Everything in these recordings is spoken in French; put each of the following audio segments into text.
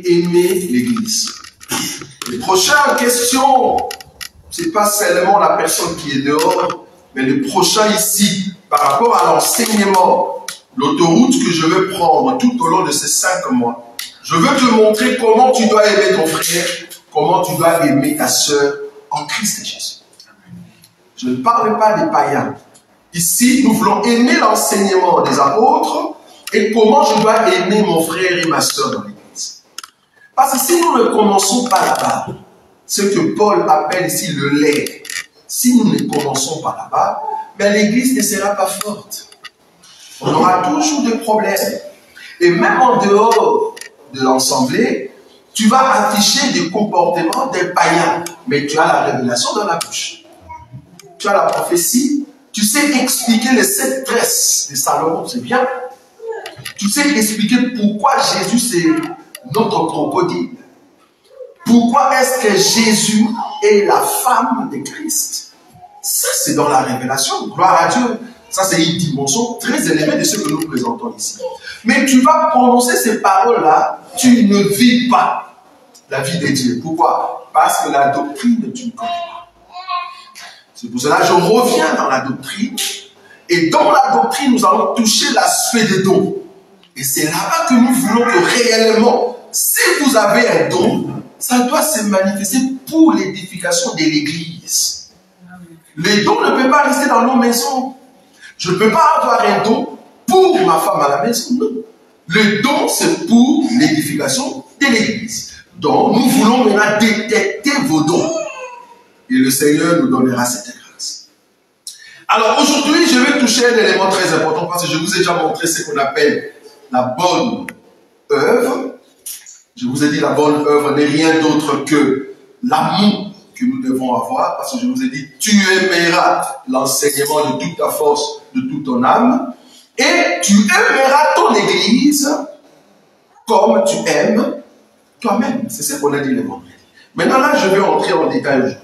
et aimer l'Église. Les prochaines questions, ce n'est pas seulement la personne qui est dehors, mais le prochain ici, par rapport à l'enseignement, l'autoroute que je vais prendre tout au long de ces 5 mois. Je veux te montrer comment tu dois aimer ton frère, comment tu dois aimer ta soeur en Christ Jésus. Je ne parle pas des païens. Ici, nous voulons aimer l'enseignement des apôtres et comment je dois aimer mon frère et ma soeur dans l'Église. Parce que si nous ne commençons pas là-bas, ce que Paul appelle ici le lait, si nous ne commençons pas là-bas, ben l'Église ne sera pas forte. On aura toujours des problèmes. Et même en dehors de l'assemblée, tu vas afficher des comportements des païens, mais tu as la révélation dans la bouche. Tu as la prophétie, tu sais expliquer les 7 tresses de Salomon, c'est bien. Tu sais expliquer pourquoi Jésus c'est notre crocodile. Pourquoi est-ce que Jésus est la femme de Christ? Ça, c'est dans la révélation. Gloire à Dieu. Ça, c'est une dimension très élevée de ce que nous présentons ici. Mais tu vas prononcer ces paroles-là, tu ne vis pas la vie de Dieu. Pourquoi? Parce que la doctrine, tu ne connais pas. C'est pour cela que je reviens dans la doctrine. Et dans la doctrine, nous allons toucher l'aspect des dons. Et c'est là-bas que nous voulons que réellement, si vous avez un don, ça doit se manifester pour l'édification de l'Église. Les dons ne peuvent pas rester dans nos maisons. Je ne peux pas avoir un don pour ma femme à la maison. Non. Le don, c'est pour l'édification de l'Église. Donc, nous voulons maintenant détecter vos dons. Et le Seigneur nous donnera cette grâce. Alors, aujourd'hui, je vais toucher un élément très important parce que je vous ai déjà montré ce qu'on appelle la bonne œuvre. Je vous ai dit la bonne œuvre n'est rien d'autre que l'amour que nous devons avoir, parce que je vous ai dit, tu aimeras l'enseignement de toute ta force, de toute ton âme, et tu aimeras ton Église comme tu aimes toi-même. C'est ce qu'on a dit le vendredi. Maintenant là, je vais entrer en détail aujourd'hui.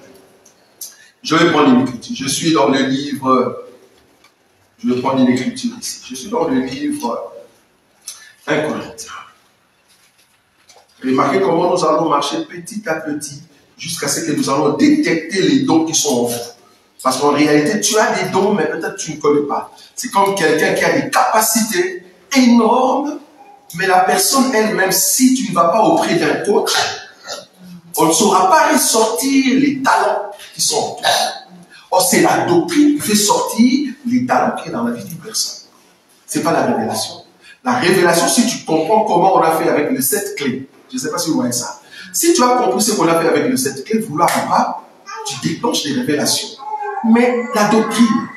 Je vais prendre une écriture. Je suis dans le livre, je vais prendre une écriture ici. Je suis dans le livre 1 Corinthiens. Remarquez comment nous allons marcher petit à petit jusqu'à ce que nous allons détecter les dons qui sont en vous. Parce qu'en réalité, tu as des dons, mais peut-être tu ne connais pas. C'est comme quelqu'un qui a des capacités énormes, mais la personne elle-même, si tu ne vas pas auprès d'un coach, on ne saura pas ressortir les talents qui sont en toi. Or, c'est la doctrine qui fait sortir les talents qui sont dans la vie d'une personne. Ce n'est pas la révélation. La révélation, si tu comprends comment on a fait avec les 7 clés, je ne sais pas si vous voyez ça. Si tu as compris ce qu'on a fait avec les 7 clés, vouloir ou pas, tu déclenches des révélations. Mais la doctrine,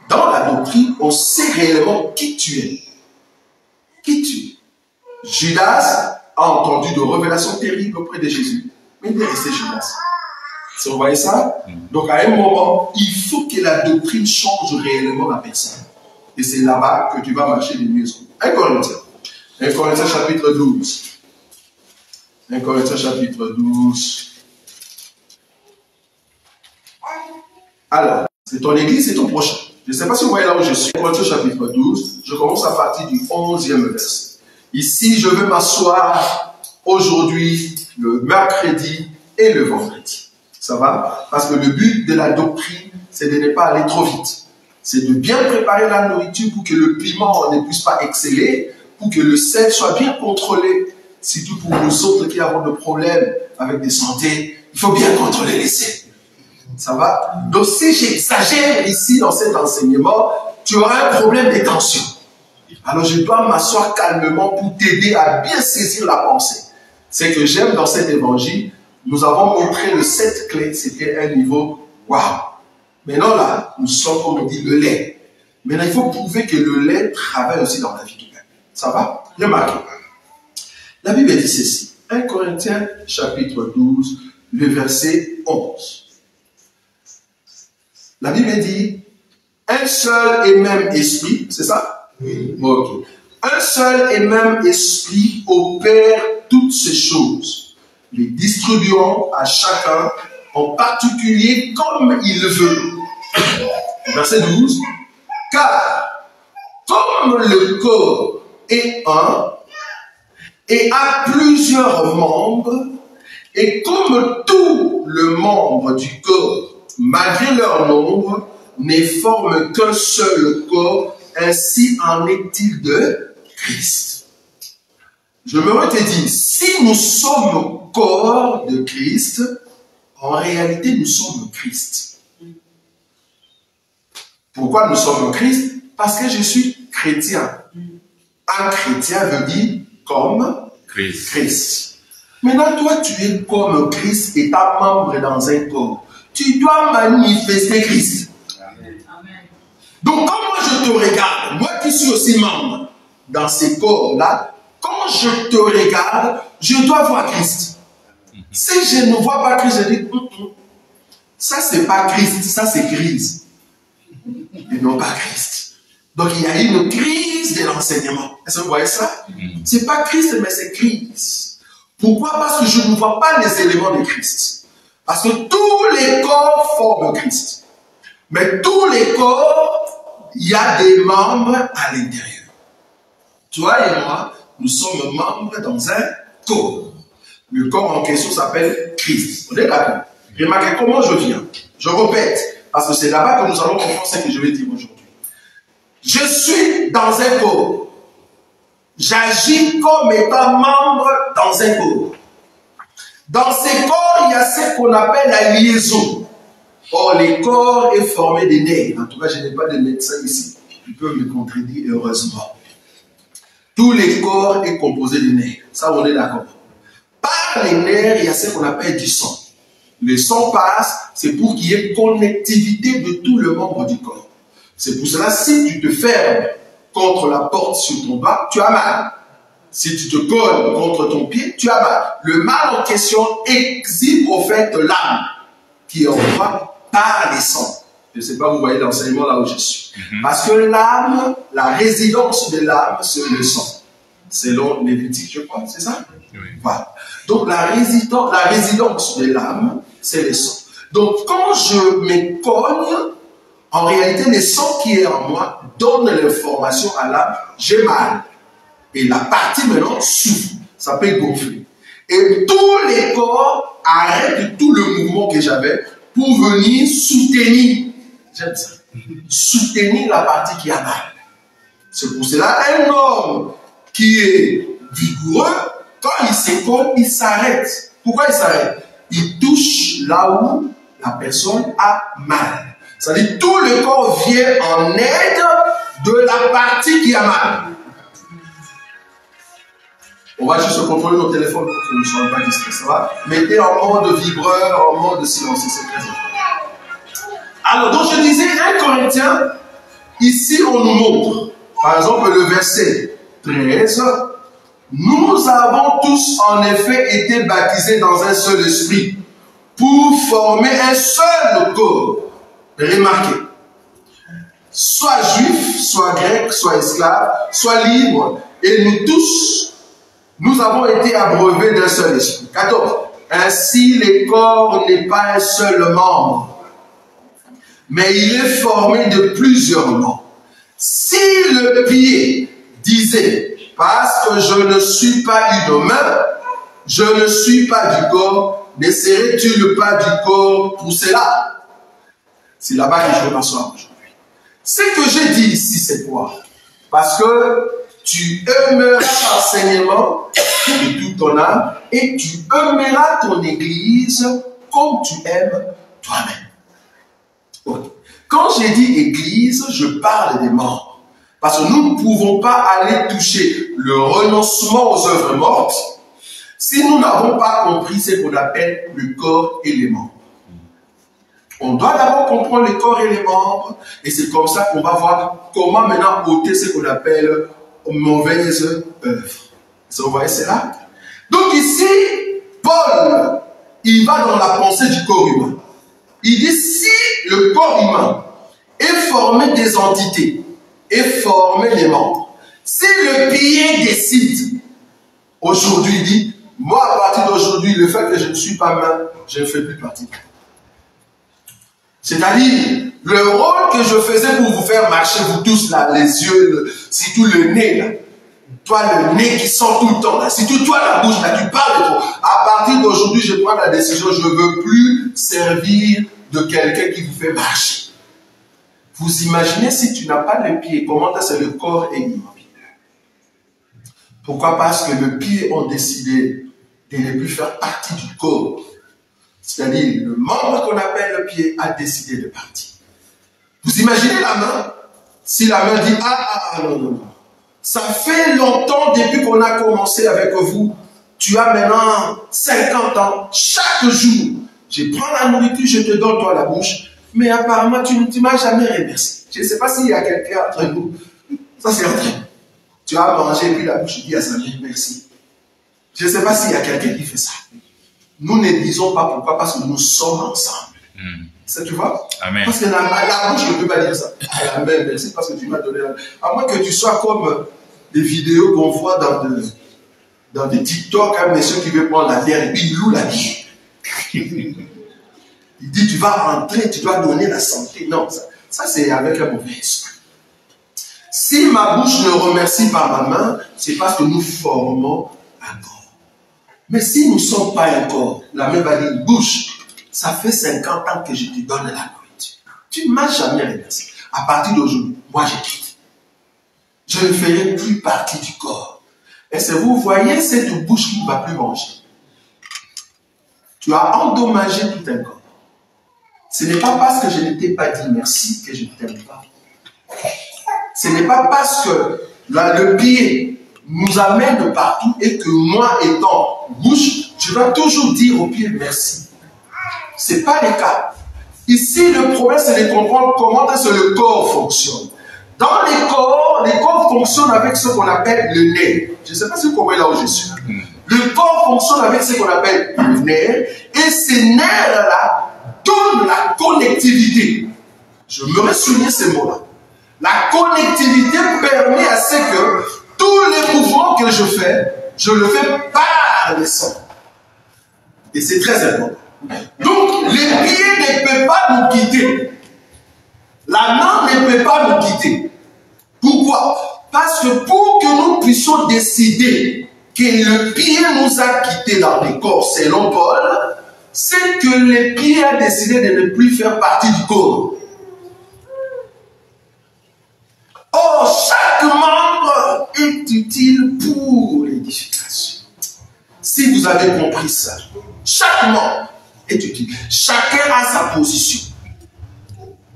dans la doctrine, on sait réellement qui tu es. Qui tu es. Judas a entendu de révélations terribles auprès de Jésus. Mais il est resté Judas. Si vous voyez ça? Donc à un moment, il faut que la doctrine change réellement la personne. Et c'est là-bas que tu vas marcher de mieux. 1 Corinthiens. 1 Corinthiens chapitre 12. 1 Corinthiens chapitre 12. Alors, c'est ton église, c'est ton prochain. Je ne sais pas si vous voyez là où je suis. 1 Corinthiens chapitre 12. Je commence à partir du 11e verset. Ici, je vais m'asseoir aujourd'hui, le mercredi et le vendredi. Ça va? Parce que le but de la doctrine, c'est de ne pas aller trop vite. C'est de bien préparer la nourriture pour que le piment ne puisse pas exceller, pour que le sel soit bien contrôlé. Surtout pour nous autres qui avons des problèmes avec des santé, il faut bien contrôler les sels. Ça va? Donc si j'exagère ici dans cet enseignement, tu auras un problème de tension. Alors je dois m'asseoir calmement pour t'aider à bien saisir la pensée. Ce que j'aime dans cet évangile, nous avons montré le 7 clés, c'était un niveau waouh. Maintenant là, nous sommes, comme on dit, le lait. Maintenant, il faut prouver que le lait travaille aussi dans la vie du peuple. Ça va? Remarquez. La Bible dit ceci. 1 Corinthiens chapitre 12, le verset 11. La Bible dit, un seul et même esprit, c'est ça? Oui. Ok. Un seul et même esprit opère toutes ces choses, les distribuant à chacun, en particulier comme il le veut. Verset 12. Car, comme le corps est un, et a plusieurs membres, et comme tous les membres du corps, malgré leur nombre, ne forment qu'un seul corps, ainsi en est-il de Christ. Je me redis, si nous sommes corps de Christ, en réalité nous sommes Christ. Pourquoi nous sommes Christ? Parce que je suis chrétien. Un chrétien veut dire comme Christ. Maintenant, toi, tu es comme Christ et tu es membre dans un corps. Tu dois manifester Christ. Amen. Donc, quand moi je te regarde, moi qui suis aussi membre dans ces corps-là, quand je te regarde, je dois voir Christ. Si je ne vois pas Christ, je dis, ça c'est pas Christ, ça c'est crise. Et non pas Christ. Donc il y a une crise de l'enseignement. Est-ce que vous voyez ça? C'est pas Christ, mais c'est crise. Pourquoi? Parce que je ne vois pas les éléments de Christ. Parce que tous les corps forment Christ. Mais tous les corps, il y a des membres à l'intérieur. Toi et moi, nous sommes membres dans un corps. Le corps en question s'appelle Christ. On est d'accord? Remarquez comment je viens. Je répète, parce que c'est là-bas que nous allons comprendre ce que je vais dire aujourd'hui. Je suis dans un corps. J'agis comme étant membre dans un corps. Dans ces corps, il y a ce qu'on appelle la liaison. Or, le corps est formé de nerfs. En tout cas, je n'ai pas de médecin ici. Ils peuvent me contredire, heureusement. Tous les corps est composé de nerfs. Ça, on est d'accord. Par les nerfs, il y a ce qu'on appelle du sang. Le sang passe, c'est pour qu'il y ait connectivité de tout le membre du corps. C'est pour cela, si tu te fermes contre la porte sur ton bras, tu as mal. Si tu te colles contre ton pied, tu as mal. Le mal en question exhibe au fait l'âme qui est en toi par les sangs. Je ne sais pas, vous voyez l'enseignement là où je suis. Parce que l'âme, la résidence de l'âme, c'est le sang. Selon Lévitique, je crois, c'est ça? Oui. Voilà. Donc la résidence de l'âme, c'est le sang. Donc quand je me cogne, en réalité, le sang qui est en moi donne l'information à l'âme, j'ai mal. Et la partie maintenant souffre, ça peut gonfler. Et tous les corps arrêtent tout le mouvement que j'avais pour venir soutenir, j'aime ça, soutenir la partie qui a mal. C'est pour cela, un homme qui est vigoureux, quand il se colle, il s'arrête. Pourquoi il s'arrête? Il touche là où la personne a mal. C'est-à-dire tout le corps vient en aide de la partie qui a mal. On va juste contrôler nos téléphones pour que nous ne soyons pas distraits, ça va? Mettez en mode vibreur, en mode silence, c'est très important. Alors, donc je disais, 1 Corinthiens, ici on nous montre, par exemple le verset 13, nous avons tous en effet été baptisés dans un seul esprit pour former un seul corps. Remarquez, soit juif, soit grec, soit esclave, soit libre, et nous tous, nous avons été abreuvés d'un seul esprit. 14. Ainsi, le corps n'est pas un seul membre, mais il est formé de plusieurs membres. Si le pied disait, parce que je ne suis pas une main, je ne suis pas du corps, ne serais-tu pas du corps pour cela? C'est là-bas que je veux m'asseoir aujourd'hui. Ce que j'ai dit ici, c'est quoi? Parce que tu aimeras l'enseignement de toute ton âme et tu aimeras ton église comme tu aimes toi-même. Okay. Quand j'ai dit église, je parle des membres. Parce que nous ne pouvons pas aller toucher le renoncement aux œuvres mortes si nous n'avons pas compris ce qu'on appelle le corps et les membres. On doit d'abord comprendre le corps et les membres, et c'est comme ça qu'on va voir comment maintenant ôter ce qu'on appelle mauvaise œuvre. Vous voyez cela? Donc ici, Paul, il va dans la pensée du corps humain. Il dit, si le corps humain est formé des entités, est formé des membres, si le pied décide, aujourd'hui, il dit, moi à partir d'aujourd'hui, le fait que je ne suis pas main, je ne fais plus partie. C'est-à-dire, le rôle que je faisais pour vous faire marcher, vous tous là, les yeux, surtout le nez là, Toi, le nez qui sort tout le temps, là. Si toi, la bouche, là, tu parles trop. À partir d'aujourd'hui, je prends la décision, je ne veux plus servir de quelqu'un qui vous fait marcher. Vous imaginez si tu n'as pas le pied, comment c'est le corps est immobile. Pourquoi? Parce que le pied ont décidé de ne plus faire partie du corps. C'est-à-dire, le membre qu'on appelle le pied a décidé de partir. Vous imaginez la main? Si la main dit, non. Ça fait longtemps depuis qu'on a commencé avec vous. Tu as maintenant 50 ans. Chaque jour, je prends la nourriture, je te donne toi la bouche. Mais apparemment, tu ne m'as jamais remercié. Je ne sais pas s'il y a quelqu'un entre nous. Ça, c'est entre nous. Tu as mangé et puis la bouche dit à sa mère, merci. Je ne sais pas s'il y a quelqu'un qui fait ça. Nous ne disons pas pourquoi, parce que nous sommes ensemble. Ça, tu vois? Amen. Parce que la bouche ne peut pas dire ça. Amen, merci parce que tu m'as donné la... À moins que tu sois comme des vidéos qu'on voit dans des TikTok, un monsieur qui veut prendre la bière et puis il loue la bière. Il dit, tu vas rentrer, tu dois donner la santé. Non, ça c'est avec un mauvais esprit. Si ma bouche ne remercie pas ma main, c'est parce que nous formons un corps. Mais si nous ne sommes pas un corps, la main va dire, bouche, ça fait 50 ans que je te donne la nourriture. Tu ne m'as jamais remercié. À partir d'aujourd'hui, moi je quitte. Je ne ferai plus partie du corps. Et c'est vous voyez cette bouche qui ne va plus manger. Tu as endommagé tout un corps. Ce n'est pas parce que je ne t'ai pas dit merci que je ne t'aime pas. Ce n'est pas parce que le pied nous amène de partout et que moi étant bouche, je dois toujours dire au pied merci. Ce n'est pas le cas. Ici, le problème, c'est de comprendre comment est-ce que le corps fonctionne. Dans les corps fonctionnent avec ce qu'on appelle le nerf. Je ne sais pas si vous comprenez là où je suis. Le corps fonctionne avec ce qu'on appelle le nerf. Et ces nerfs-là donnent la connectivité. Je me souviens ces mots-là. La connectivité permet à ce que tous les mouvements que je fais, je le fais par le sang. Et c'est très important. Donc, les pieds ne peuvent pas nous quitter. La main ne peut pas nous quitter. Pourquoi? Parce que pour que nous puissions décider que le pied nous a quittés dans le corps, selon Paul, c'est que le pied a décidé de ne plus faire partie du corps. Or, chaque membre est utile pour l'édification. Si vous avez compris ça, chaque membre est utile. Chacun a sa position.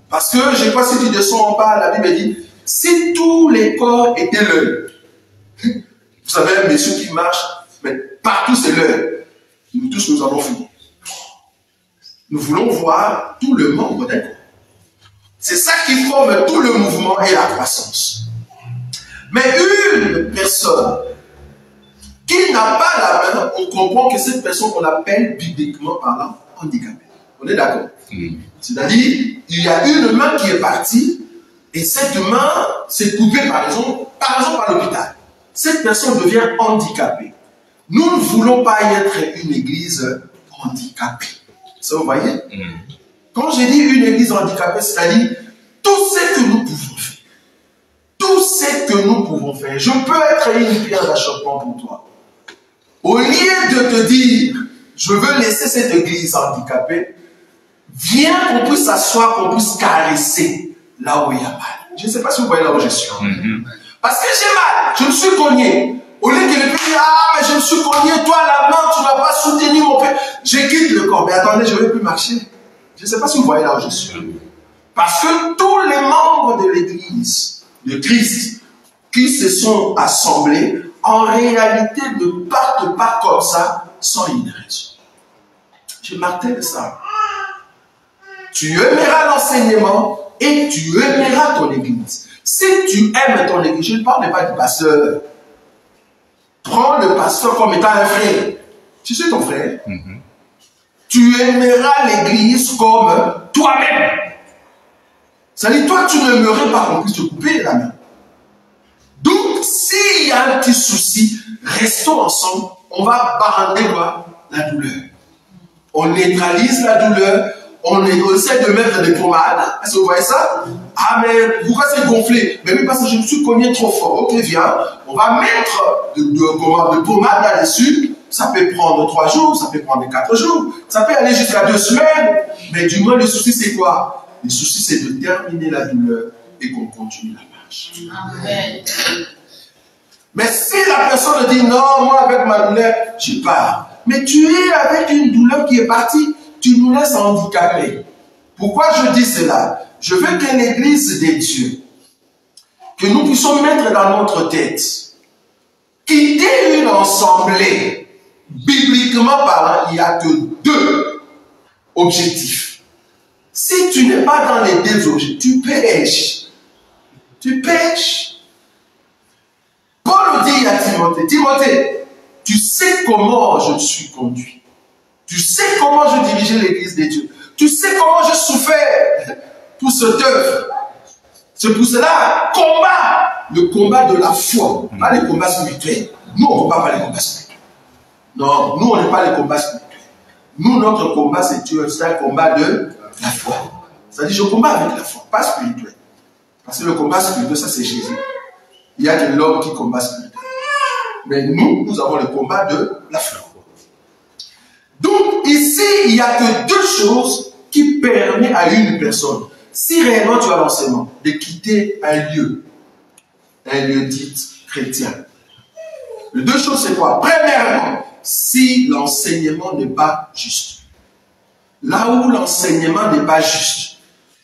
Parce que, je crois que si tu descends en bas, la Bible dit, si tous les corps étaient l'œil, vous savez, un monsieur qui marche, mais partout c'est l'œil. Nous tous, nous allons finir. Nous voulons voir tout le membre d'un corps. C'est ça qui forme tout le mouvement et la croissance. Mais une personne qui n'a pas la main, on comprend que cette personne, on l'appelle bibliquement parlant handicapée. On est d'accord? C'est-à-dire, il y a une main qui est partie et cette main s'est coupée par exemple par l'hôpital. Cette personne devient handicapée. Nous ne voulons pas être une église handicapée. Ça, vous voyez? Quand je dis une église handicapée, c'est-à-dire tout ce que nous pouvons faire. Tout ce que nous pouvons faire. Je peux être une pierre d'achoppement pour toi. Au lieu de te dire, je veux laisser cette église handicapée, viens qu'on puisse s'asseoir, qu'on puisse caresser là où il y a mal. Je ne sais pas si vous voyez là où je suis. Parce que j'ai mal, je me suis cogné. Au lieu que le père dise, mais je me suis cogné, toi la main, tu ne vas pas soutenir mon père. Je quitte le corps. Mais attendez, je ne vais plus marcher. Je ne sais pas si vous voyez là où je suis. Parce que tous les membres de l'église de Christ qui se sont assemblés, en réalité ne partent pas comme ça sans une raison. Je martèle ça. Tu aimeras l'enseignement et tu aimeras ton église. Si tu aimes ton église, je ne parle pas du pasteur. Prends le pasteur comme étant un frère. Tu sais ton frère. Tu aimeras l'église comme toi-même. C'est-à-dire, toi, tu n'aimerais pas qu'on puisse te couper la main. Donc, s'il y a un petit souci, restons ensemble. On va bander la douleur. On neutralise la douleur. on essaie de mettre des pommades. Est-ce que vous voyez ça? Ah, mais pourquoi c'est gonflé? Mais oui, parce que je me suis cogné trop fort. Ok, viens, on va mettre de pommade là-dessus. Ça peut prendre 3 jours, ça peut prendre 4 jours, ça peut aller jusqu'à 2 semaines. Mais du moins, le souci, c'est quoi? Le souci, c'est de terminer la douleur et qu'on continue la marche. Amen. Mais si la personne dit non, moi avec ma douleur, je pars. Mais tu es avec une douleur qui est partie, tu nous laisses handicapés. Pourquoi je dis cela? Je veux que l'Église des dieux, que nous puissions mettre dans notre tête, quitter une assemblée, bibliquement parlant, il n'y a que 2 objectifs. Si tu n'es pas dans les 2 objectifs, tu pêches. Tu pêches. Paul dit à Timothée, Timothée, tu sais comment je suis conduit. Tu sais comment je dirigeais l'Église des dieux. Tu sais comment je souffrais pour cette œuvre. C'est pour cela, combat. Le combat de la foi, pas les combats spirituels. Nous, on ne combat pas les combats spirituels. Non, nous, on n'est pas les combats spirituels. Nous, notre combat, c'est un combat de la foi. C'est-à-dire, je combats avec la foi, pas spirituel. Parce que le combat spirituel, ça, c'est Jésus. Il y a que l'homme qui combat spirituel. Mais nous avons le combat de la foi. Donc, ici, il n'y a que 2 choses qui permettent à une personne, si réellement tu as l'enseignement, de quitter un lieu dit chrétien. Les 2 choses, c'est quoi? Premièrement, si l'enseignement n'est pas juste. Là où l'enseignement n'est pas juste.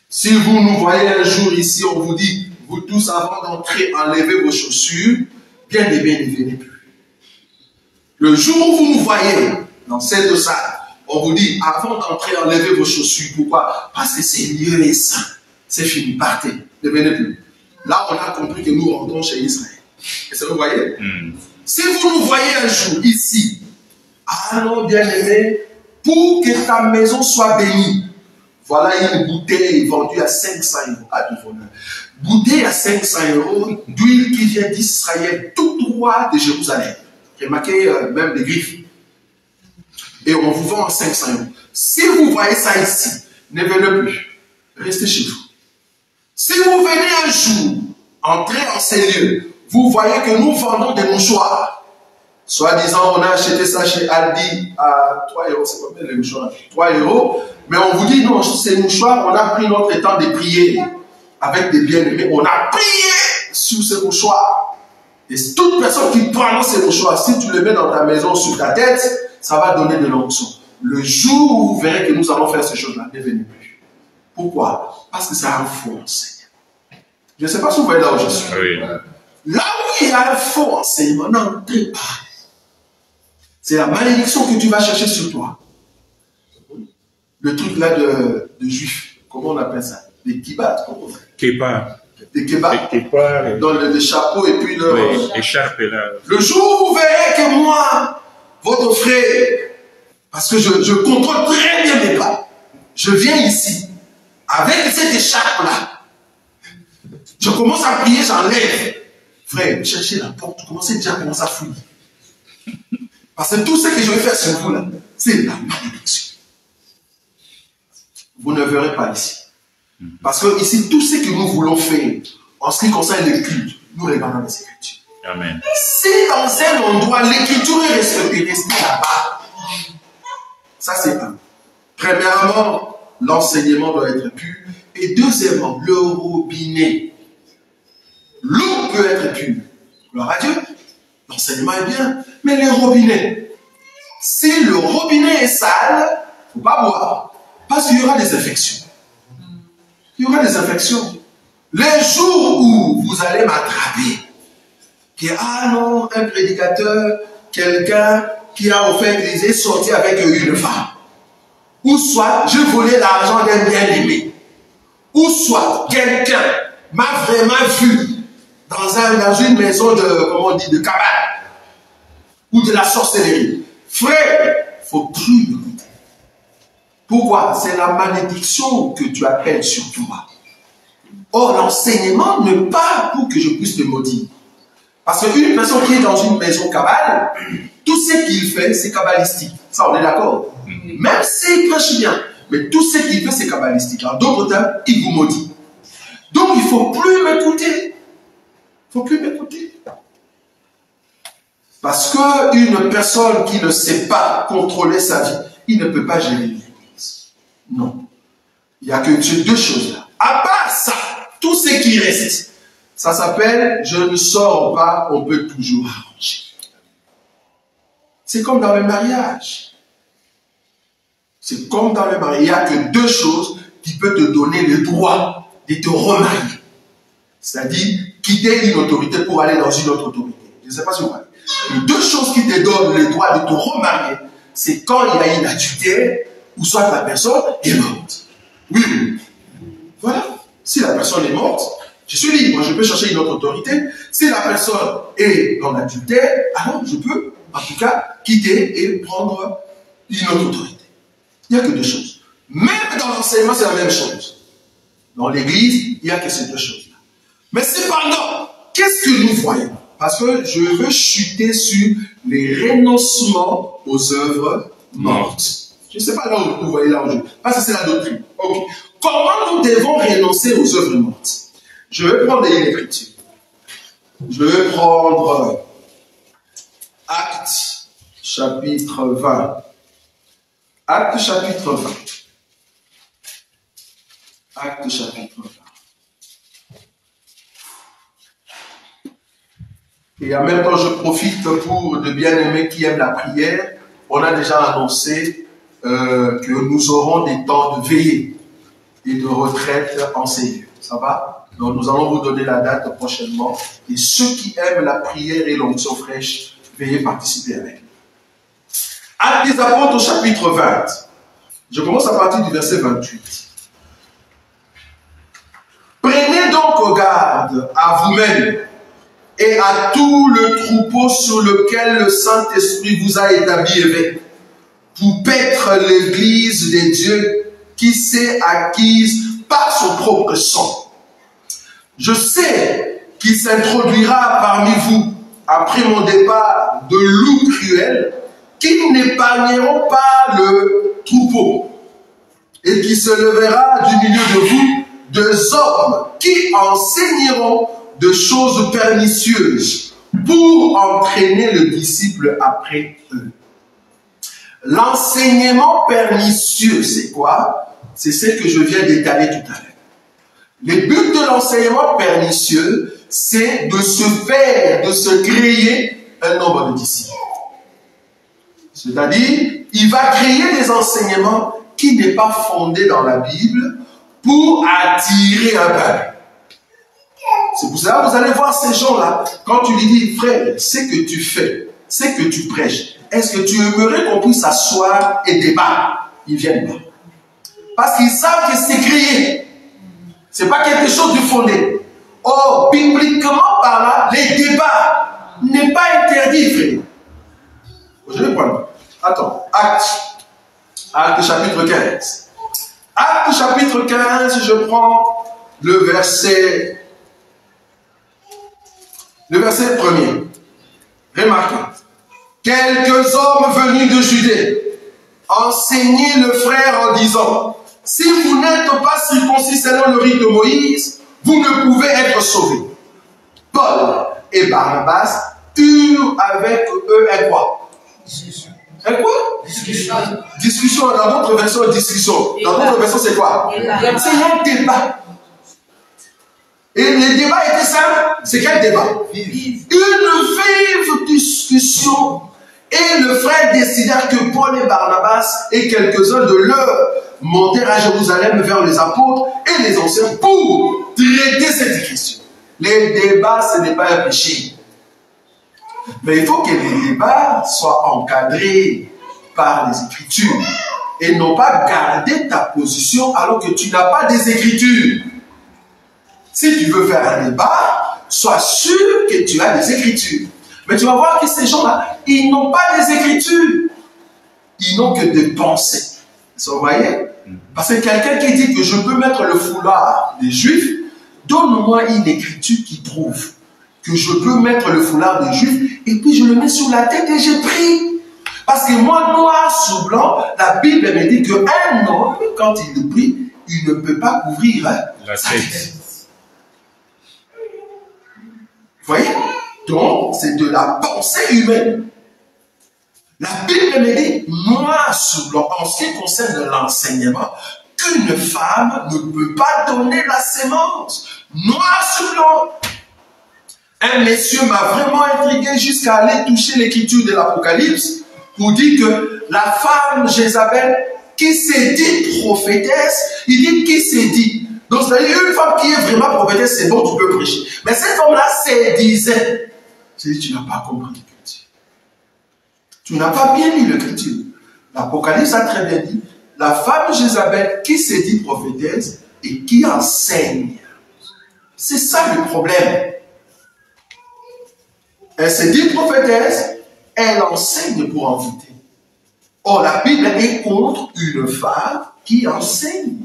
Si vous nous voyez un jour ici, on vous dit, vous tous avant d'entrer, enlevez vos chaussures, bien ne venez plus. Le jour où vous nous voyez dans cette salle, on vous dit, avant d'entrer, enlevez vos chaussures. Pourquoi? Parce que c'est lieu et saint. C'est fini, partez, ne venez plus. Là, on a compris que nous rentrons chez Israël. Est-ce que vous voyez? Si vous nous voyez un jour ici, allons bien aimé, pour que ta maison soit bénie, voilà une bouteille vendue à 500 € à du voleur. Bouteille à 500 € d'huile qui vient d'Israël, tout droit de Jérusalem. J'ai marqué même des griffes. Et on vous vend à 500 €. Si vous voyez ça ici, ne venez plus. Restez chez vous. Si vous venez un jour, entrez en ces lieux, vous voyez que nous vendons des mouchoirs. Soi-disant, on a acheté ça chez Aldi à 3 €. C'est combien les mouchoirs? 3 €. Mais on vous dit non, ces mouchoirs, on a pris notre temps de prier avec des bien-aimés. On a prié sur ces mouchoirs. Et toute personne qui prend ces mouchoirs, si tu les mets dans ta maison sur ta tête, ça va donner de l'onction. Le jour où vous verrez que nous allons faire ces choses-là, ne venez plus. Pourquoi? Parce que c'est un faux enseignement. Je ne sais pas si vous voyez là où je suis. Oui. Là où il y a un faux enseignement, n'entrez pas. C'est la malédiction que tu vas chercher sur toi. Le truc là de juif, comment on appelle ça? Des kibats, comment on appelle? Képa. Des kebabs. Dans le chapeau et puis le... écharpe là. Le jour où vous verrez que moi, votre frère, parce que je contrôle très bien mes pas, je viens ici, avec cette écharpe là, je commence à prier, j'enlève. Frère, cherchez la porte, commencez déjà à commencer à fouiller. Parce que tout ce que je vais faire sur vous là, c'est la malédiction. Vous ne verrez pas ici. Parce que ici, tout ce que nous voulons faire, en ce qui concerne le culte, nous regardons les Écritures. Amen. Si dans un endroit, l'Écriture est respectée, restez là-bas. Ça, c'est un. Premièrement, l'enseignement doit être pur. Et deuxièmement, le robinet. L'eau peut être pure. Gloire à Dieu. L'enseignement est bien. Mais les robinets, si le robinet est sale, il ne faut pas boire. Parce qu'il y aura des infections. Il y aura des infections. Les jours où vous allez m'attraper, que ah non, un prédicateur, quelqu'un qui a offert l'Église est sorti avec une femme, ou soit je volais l'argent d'un bien-aimé, ou soit quelqu'un m'a vraiment vu dans une maison de, comment on dit, de cabane, ou de la sorcellerie. Frère, il ne faut plus écouter. Pourquoi? C'est la malédiction que tu appelles sur toi. Or, l'enseignement n'est pas pour que je puisse te maudire. Parce qu'une personne qui est dans une maison cabale, tout ce qu'il fait, c'est kabbalistique. Ça, on est d'accord. Même s'il prêche bien, Mais tout ce qu'il fait, c'est kabbalistique. En d'autres termes, il vous maudit. Donc, il ne faut plus m'écouter. Il ne faut plus m'écouter. Parce qu'une personne qui ne sait pas contrôler sa vie, il ne peut pas gérer l'Église. Non. Il n'y a que deux choses là. À part ça, tout ce qui reste, ça s'appelle « je ne sors pas, on peut toujours arranger ». C'est comme dans le mariage. C'est comme dans le mariage. Il n'y a que deux choses qui peuvent te donner le droit de te remarier. C'est-à-dire quitter une autorité pour aller dans une autre autorité. Je ne sais pas si vous voyez. Les deux choses qui te donnent le droit de te remarier, c'est quand il y a une adultère ou soit la personne est morte. Oui, oui. Voilà. Si la personne est morte, je suis libre. Je peux chercher une autre autorité. Si la personne est dans l'adultère, alors je peux, en tout cas, quitter et prendre une autre autorité. Il n'y a que deux choses. Même dans l'enseignement, c'est la même chose. Dans l'église, il n'y a que ces deux choses-là. Mais cependant, qu'est-ce que nous voyons? Parce que je veux chuter sur les renoncements aux œuvres mortes. Je ne sais pas là où vous voyez là où je... Parce que c'est la doctrine. Ok. Comment nous devons renoncer aux œuvres mortes? Je vais prendre une écriture. Je vais prendre Actes, chapitre 20. Actes, chapitre 20. Actes, chapitre 20. Et en même temps, je profite pour de bien-aimés qui aiment la prière. On a déjà annoncé que nous aurons des temps de veillée et de retraite en Seigneur. Ça va? Donc nous allons vous donner la date prochainement. Et ceux qui aiment la prière et l'onction fraîche, veuillez participer avec nous. Actes des Apôtres au chapitre 20. Je commence à partir du verset 28. Prenez donc garde à vous-même et à tout le troupeau sur lequel le Saint-Esprit vous a établi évêque, pour paître l'Église des dieux qui s'est acquise par son propre sang. Je sais qu'il s'introduira parmi vous, après mon départ, de loups cruels, qui n'épargneront pas le troupeau, et qui se levera du milieu de vous deux hommes qui enseigneront de choses pernicieuses pour entraîner le disciple après eux. L'enseignement pernicieux, c'est quoi? C'est ce que je viens d'étaler tout à l'heure. Le but de l'enseignement pernicieux, c'est de se faire, de se créer un nombre de disciples. C'est-à-dire, il va créer des enseignements qui n'est pas fondé dans la Bible pour attirer un peuple. C'est pour ça que vous allez voir ces gens-là, quand tu lui dis, frère, ce que tu fais, ce que tu prêches, est-ce que tu aimerais qu'on puisse s'asseoir et débattre? Ils viennent pas. Parce qu'ils savent que c'est créé. Ce n'est pas quelque chose de fondé. Or, bibliquement parlant, les débats n'est pas interdit, frère. Je vais prendre. Attends, Actes chapitre 15. Actes chapitre 15, je prends le verset 1er. Remarquez. Quelques hommes venus de Judée enseignaient le frère en disant, si vous n'êtes pas circoncis selon le rite de Moïse, vous ne pouvez être sauvés. Paul et Barnabas eurent avec eux un quoi? Un quoi? Discussion. Dans d'autres versions, discussion. Dans d'autres versions, c'est quoi? C'est un débat. Et le débat était simple. C'est quel débat? Une vive discussion. Et le frère décida que Paul et Barnabas et quelques-uns de leurs montèrent à Jérusalem vers les apôtres et les anciens pour traiter cette question. Les débats, ce n'est pas un péché. Mais il faut que les débats soient encadrés par les Écritures et non pas garder ta position alors que tu n'as pas des Écritures. Si tu veux faire un débat, sois sûr que tu as des Écritures. Mais tu vas voir que ces gens-là, ils n'ont pas des Écritures. Ils n'ont que des pensées. Vous voyez? Parce que quelqu'un qui dit que je peux mettre le foulard des Juifs, donne-moi une écriture qui prouve que je peux mettre le foulard des Juifs et puis je le mets sur la tête et j'ai pris. Parce que moi, noir sur blanc, la Bible me dit qu'un homme, quand il prie, il ne peut pas couvrir la tête. Vous voyez? Donc, c'est de la pensée humaine. La Bible me dit, noir sur blanc, en ce qui concerne l'enseignement, qu'une femme ne peut pas donner la sémence. Noir sur blanc. Un monsieur m'a vraiment intrigué jusqu'à aller toucher l'écriture de l'Apocalypse pour dire que la femme Jézabel, qui s'est dit prophétesse, il dit qui s'est dit. Donc, c'est-à-dire une femme qui est vraiment prophétesse, c'est bon, tu peux prêcher. Mais cette femme-là se disait. J'ai dit, tu n'as pas compris l'écriture. Tu n'as pas bien lu l'écriture. L'Apocalypse a très bien dit, la femme Jézabel qui s'est dit prophétesse et qui enseigne. C'est ça le problème. Elle se dit prophétesse, elle enseigne pour envoûter. Or, la Bible est contre une femme qui enseigne.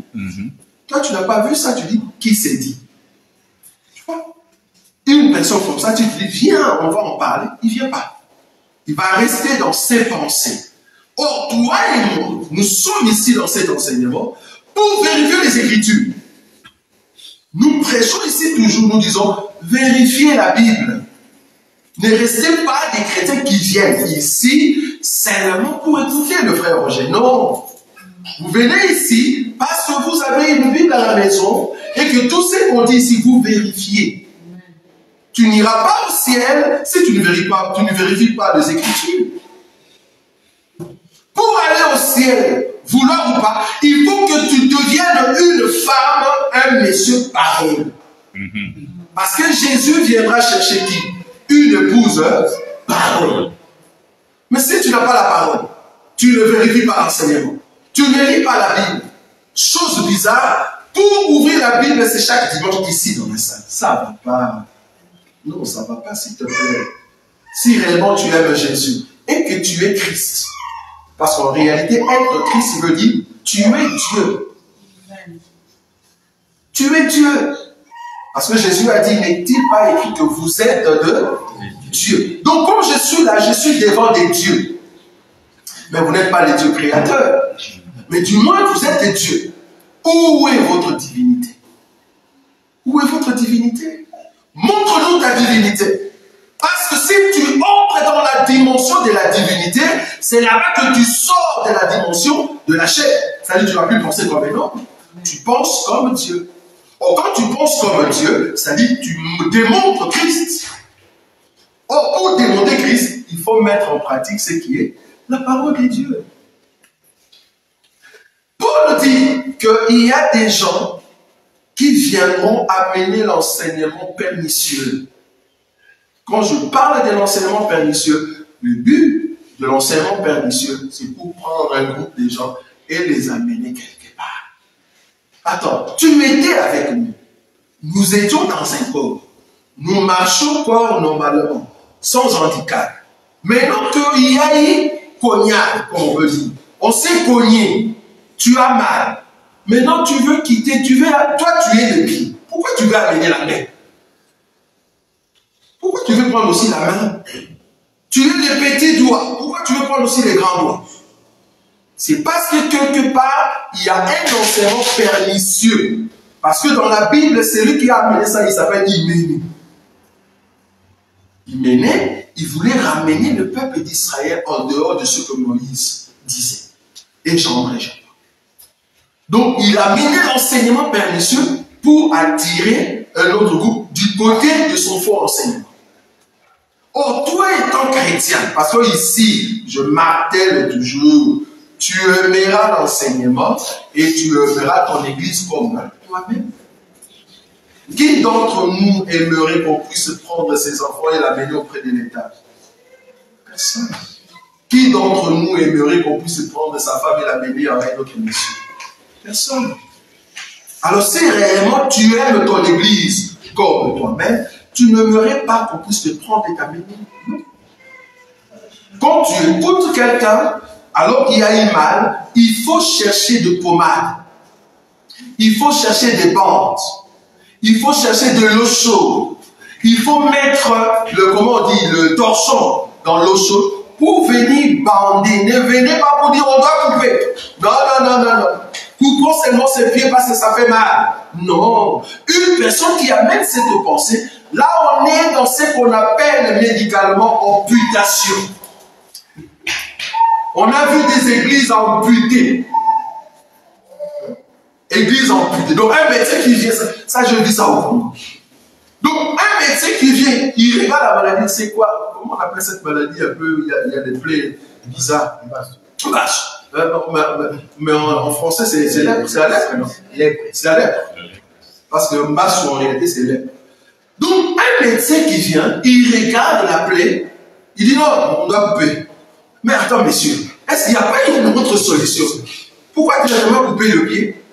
Toi, tu n'as pas vu ça, tu dis, qui s'est dit? Tu vois? Une personne comme ça, tu te dis, viens, on va en parler. Il ne vient pas. Il va rester dans ses pensées. Or, toi et moi, nous sommes ici dans cet enseignement pour vérifier les Écritures. Nous prêchons ici toujours, nous disons, vérifiez la Bible. Ne restez pas des chrétiens qui viennent ici seulement pour écouter le frère Roger. Non. Vous venez ici parce que vous avez une Bible à la maison et que tout ce qu'on dit ici, vous vérifiez. Tu n'iras pas au ciel si tu ne vérifies pas les Écritures. Pour aller au ciel, vouloir ou pas, il faut que tu deviennes une femme, un monsieur pareil. Parce que Jésus viendra chercher qui? Une épouse parole. Mais si tu n'as pas la parole, tu ne vérifies pas l'enseignement, tu ne lis pas la Bible. Chose bizarre, pour ouvrir la Bible, c'est chaque dimanche ici dans la salle. Ça ne va pas. Non, ça ne va pas, s'il te plaît. Si réellement tu aimes Jésus et que tu es Christ, parce qu'en réalité, être Christ veut dire tu es Dieu. Tu es Dieu. Parce que Jésus a dit, n'est-il pas écrit que vous êtes de Dieu? Donc, comme je suis là, je suis devant des dieux. Mais vous n'êtes pas les dieux créateurs. Mais du moins, vous êtes des dieux. Où est votre divinité? Où est votre divinité? Montre-nous ta divinité. Parce que si tu entres dans la dimension de la divinité, c'est là-bas que tu sors de la dimension de la chair. C'est-à-dire que tu ne vas plus penser comme un homme. Tu penses comme Dieu. Or, quand tu penses comme Dieu, c'est-à-dire que tu démontres Christ. Or, pour démontrer Christ, il faut mettre en pratique ce qui est la parole de Dieu. Paul dit qu'il y a des gens qui viendront amener l'enseignement pernicieux. Quand je parle de l'enseignement pernicieux, le but de l'enseignement pernicieux, c'est pour prendre un groupe de gens et les amener quelque part. Attends, tu m'étais avec nous. Nous étions dans un corps. Nous marchons corps normalement, sans handicap. Maintenant qu'il y a eu cognade, comme on veut dire, on s'est cogné, tu as mal. Maintenant tu veux quitter, toi tu es le pied. Pourquoi tu veux amener la main? Pourquoi tu veux prendre aussi la main? Tu es le petit doigt. Pourquoi tu veux prendre aussi les grands doigts? C'est parce que quelque part, il y a un enseignement pernicieux. Parce que dans la Bible, celui qui a amené ça, il s'appelle Hyménée. Hyménée, il voulait ramener le peuple d'Israël en dehors de ce que Moïse disait. Et j'en rejette pas. Donc, il a mené l'enseignement pernicieux pour attirer un autre groupe du côté de son faux enseignement. Or, toi étant chrétien, parce que ici, je martèle toujours, tu aimeras l'enseignement et tu aimeras ton église comme toi-même. Qui d'entre nous aimerait qu'on puisse prendre ses enfants et l'amener auprès de l'État? Personne. Qui d'entre nous aimerait qu'on puisse prendre sa femme et l'amener à un autre monsieur? Personne. Alors si réellement tu aimes ton église comme toi-même, tu n'aimerais pas qu'on puisse te prendre et t'amener. Non. Quand tu écoutes quelqu'un, alors qu'il y a eu mal, il faut chercher de pommade. Il faut chercher des bandes. Il faut chercher de l'eau chaude. Il faut mettre le torchon dans l'eau chaude pour venir bander. Ne venez pas pour dire on doit couper. Non, non, non, non, non. Coupons seulement ses pieds parce que ça fait mal. Non. Une personne qui amène cette pensée, là on est dans ce qu'on appelle médicalement amputation. On a vu des églises amputées. Église amputée. Donc un médecin qui vient, ça je dis ça au fond. Donc un médecin qui vient, il regarde la maladie, c'est quoi? Comment on appelle cette maladie un peu, il y a des plaies bizarres. Vache. Mais en français c'est lèpre, c'est la lèpre, non? C'est la lèpre. Parce que masse en réalité c'est lèpre. Donc un médecin qui vient, il regarde la plaie, il dit non, on doit couper. Mais attends messieurs, est-ce qu'il n'y a pas une autre solution? Pourquoi tu n'as jamais coupé le pied?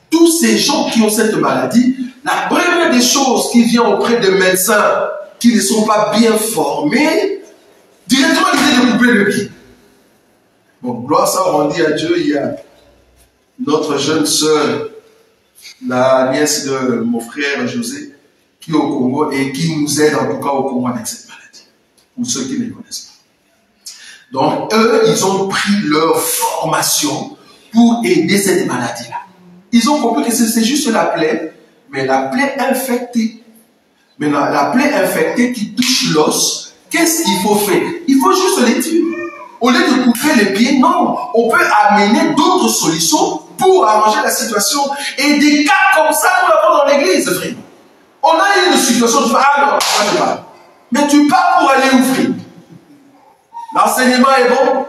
Tous ces gens qui ont cette maladie, la première des choses qui vient auprès des médecins qui ne sont pas bien formés, directement l'idée de couper le pied. Bon, gloire ça, on dit à Dieu, il y a notre jeune sœur, la nièce de mon frère José, qui est au Congo et qui nous aide en tout cas au Congo avec cette maladie. Pour ceux qui ne connaissent pas. Donc, eux, ils ont pris leur formation pour aider cette maladie-là. Ils ont compris que c'est juste la plaie, mais la plaie infectée. Mais la plaie infectée qui touche l'os, qu'est-ce qu'il faut faire? Il faut juste les tuer. Au lieu de couper les pieds, non. On peut amener d'autres solutions pour arranger la situation. Et des cas comme ça, nous l'avons dans l'église, frère. On a une situation, tu fais, ah non, moi je parle. Mais tu pars pour aller ouvrir. L'enseignement est bon.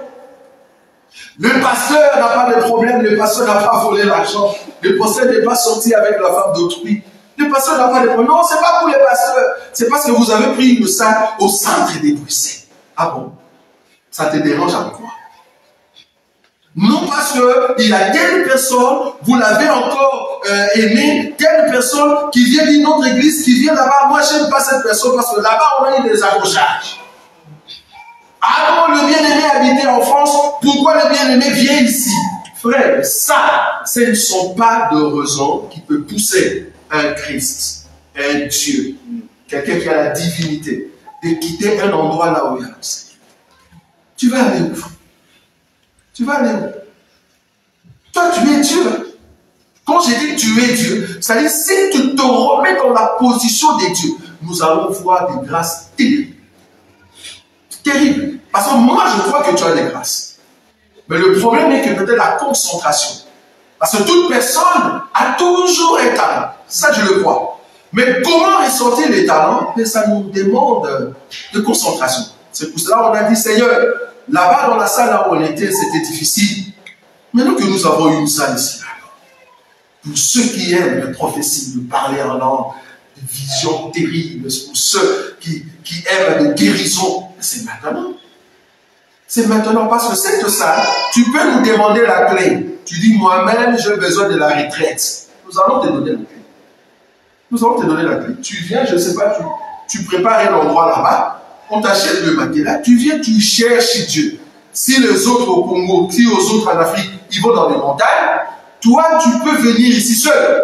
Le pasteur n'a pas de problème, le pasteur n'a pas volé l'argent, le pasteur n'est pas sorti avec la femme d'autrui. Le pasteur n'a pas de problème. Non, ce n'est pas pour les pasteurs. C'est parce que vous avez pris une salle au centre des Bruxelles. Ah bon? Ça te dérange à quoi? Non parce qu'il y a telle personne, vous l'avez encore aimé, telle personne qui vient d'une autre église, qui vient là-bas. Moi, je n'aime pas cette personne parce que là-bas, on a eu des accrochages. Ah non, le bien-aimé habitait en France, pourquoi le bien-aimé vient ici? Frère, ça, ce ne sont pas de raisons qui peuvent pousser un Christ, un Dieu, quelqu'un qui a la divinité, de quitter un endroit là où il y a le Seigneur. Tu vas aller où? Tu vas aller où? Toi, tu es Dieu. Quand j'ai dit tu es Dieu, ça veut dire si tu te remets dans la position des dieux, nous allons voir des grâces terribles. Terrible. Parce que moi, je crois que tu as des grâces. Mais le problème est que peut-être la concentration. Parce que toute personne a toujours un talent. Ça, je le crois. Mais comment ressortir les talents? Mais ça nous demande de concentration. C'est pour cela qu'on a dit, Seigneur, là-bas dans la salle là où on était, c'était difficile. Maintenant que nous avons une salle ici, pour ceux qui aiment la prophétie, de parler en langue, de visions terribles, pour ceux qui aiment la guérison, c'est maintenant. C'est maintenant parce que cette salle, tu peux nous demander la clé. Tu dis, moi-même, j'ai besoin de la retraite. Nous allons te donner la clé. Nous allons te donner la clé. Tu viens, je ne sais pas, tu prépares un endroit là-bas, on t'achète le matelas, tu viens, tu cherches Dieu. Si les autres au Congo, si aux autres en Afrique, ils vont dans les montagnes, toi, tu peux venir ici seul.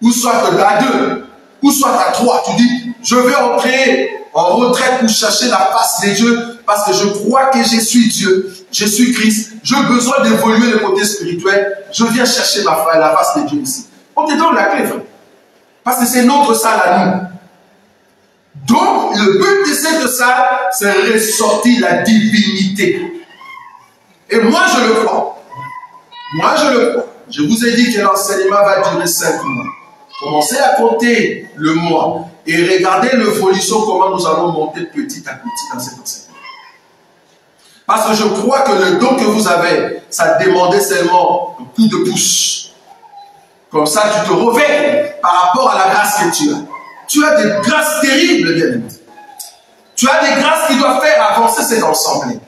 Ou soit à deux, ou soit à trois. Tu dis, je vais entrer en retraite pour chercher la face des dieux parce que je crois que je suis Dieu, je suis Christ, j'ai besoin d'évoluer le côté spirituel, je viens chercher la face des dieux ici. On te donne la clé, frère. Parce que c'est notre salle à nous. Donc, le but de cette salle, c'est ressortir la divinité. Et moi, je le crois. Moi, je le crois. Je vous ai dit que l'enseignement va durer 5 mois. Commencez à compter le mois et regardez l'évolution, comment nous allons monter petit à petit dans cet enseignement. Parce que je crois que le don que vous avez, ça demandait seulement un coup de pouce. Comme ça, tu te réveilles par rapport à la grâce que tu as. Tu as des grâces terribles, bien aimé. Tu as des grâces qui doivent faire avancer cet ensemble.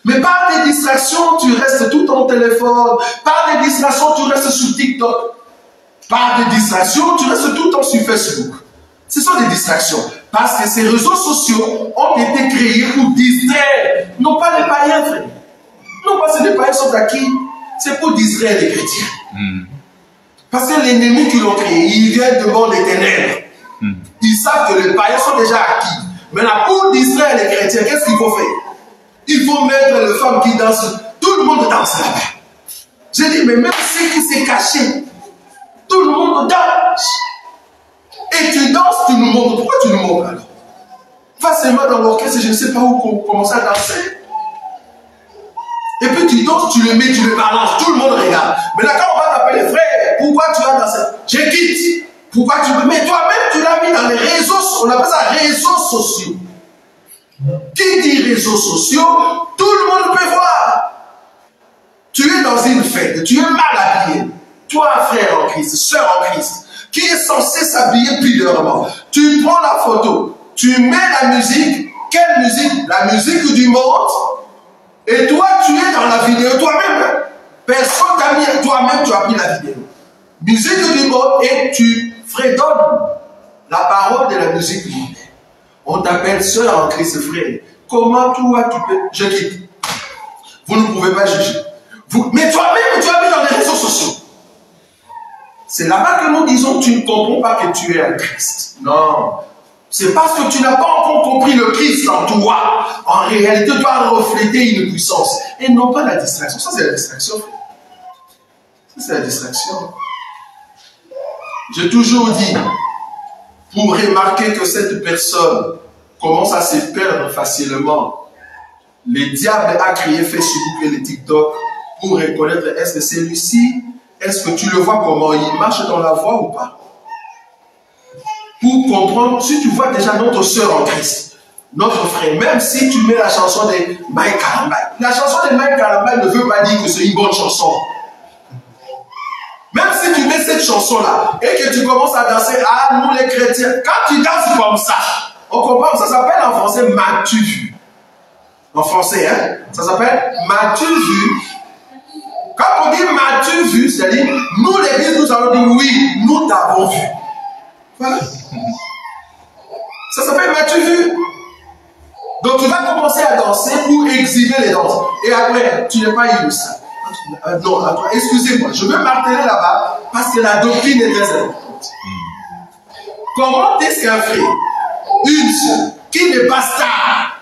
Mais par des distractions, tu restes tout ton téléphone. Par des distractions, tu restes sur TikTok. Par des distractions, tu restes tout le temps sur Facebook. Ce sont des distractions. Parce que ces réseaux sociaux ont été créés pour distraire. Non pas les païens, frère. Non pas que les païens sont acquis. C'est pour distraire les chrétiens. Parce que l'ennemi qui l'ont créé, il vient devant les ténèbres. Ils savent que les païens sont déjà acquis. Maintenant, pour distraire les chrétiens, qu'est-ce qu'il faut faire? Il faut mettre les femmes qui dansent. Tout le monde danse là-bas. J'ai dit, mais même ceux qui s'est caché, tout le monde danse. Et tu danses, tu nous montres. Pourquoi tu nous montres alors? Facilement dans l'orchestre, je ne sais pas où commencer à danser. Et puis tu danses, tu le mets, tu le balances, tout le monde regarde. Mais là, quand on va t'appeler frère, pourquoi tu as dansé? Je quitte. Pourquoi tu le mets? Toi-même, tu l'as mis dans les réseaux, on appelle ça réseaux sociaux. Qui dit réseaux sociaux? Tout le monde peut voir. Tu es dans une fête, tu es mal habillé. Toi, frère en Christ, soeur en Christ, qui est censé s'habiller pudeureusement. Tu prends la photo, tu mets la musique. Quelle musique? La musique du monde. Et toi, tu es dans la vidéo toi-même. Personne t'a mis, toi-même, tu as pris la vidéo. Musique du monde et tu fredonnes la parole de la musique du monde. On t'appelle sœur en Christ, frère. Comment toi, tu peux... Je quitte. Vous ne pouvez pas juger. Mais toi-même, tu as mis dans les réseaux sociaux. C'est là-bas que nous disons, tu ne comprends pas que tu es un Christ. Non. C'est parce que tu n'as pas encore compris le Christ en toi. En réalité, tu dois refléter une puissance. Et non pas la distraction. Ça, c'est la distraction. Ça, c'est la distraction. J'ai toujours dit, pour remarquer que cette personne commence à se perdre facilement, le diable a créé Facebook et le TikTok pour reconnaître est-ce que celui-ci, est-ce que tu le vois comment il marche dans la voie ou pas? Pour comprendre, si tu vois déjà notre sœur en Christ, notre frère, même si tu mets la chanson de Mike Kalambay, la chanson de Mike Kalambay ne veut pas dire que c'est une bonne chanson. Même si tu mets cette chanson-là et que tu commences à danser, ah, nous les chrétiens, quand tu danses comme ça, on comprend, ça s'appelle en français m'as-tu vu? En français, hein? Ça s'appelle m'as-tu vu? Quand on dit m'as-tu vu, c'est-à-dire, nous l'église, nous allons dire oui, nous t'avons vu. Voilà. Ça s'appelle m'as-tu vu? Donc tu vas commencer à danser pour exhiber les danses. Et après, tu n'es pas innocent. Non, excusez-moi, je veux marteler là-bas parce que la doctrine est très importante. Comment est-ce qu'un frère, une seule, qui n'est pas star,